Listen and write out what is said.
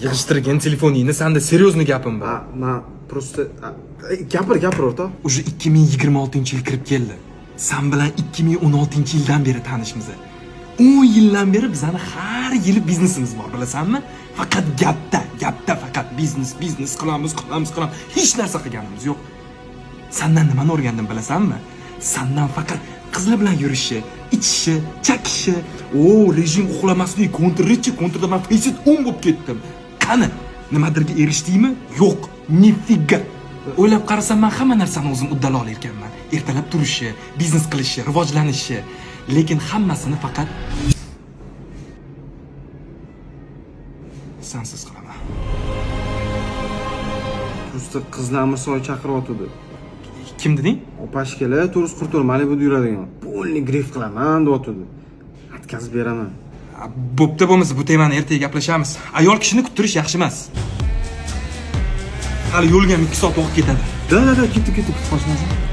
Yig'ishtirgan telefoningni, senda seryozni gapim bor. Men просто gapir o'rtoq. Уже 2026-yil kirib keldi. Sen bilan 2016-yildan beri tanishmiz. 10 yildan beri bizani har yili biznesimiz bor, bilasanmi? Faqat gapda faqat biznes qilamiz. Hech narsa qilganimiz yo'q. Sendan nimani o'rgandim bilasanmi? Sendan faqat qizlar bilan yurishi, ichishi, chakishi, rejim uxlamaslik, kontrda men facet 10 bo'lib ketdim. Qani, nimadirga erishdingmi? Yo'q, nifiga. O'ylab qarasam, men hamma narsani o'zim uddala olar ekanman. Ertalab turishi, biznes qilishi, rivojlanishi, lekin hammasini faqat sensiz qilaman. Просто qizlar misol chaqiryotdi. Kim deding? Opashkalar turist qurtur Malibuda yuradigan. Polni grif qilaman deyotdi. Atkazib beraman. Bo'pti, bo'lmasa bu temani ertaga gaplashamiz. Ayol kishini kuttirish yaxshi emas. Hali yo'lga 2 soat vaqt ketadi. Da, ketib qochmasin.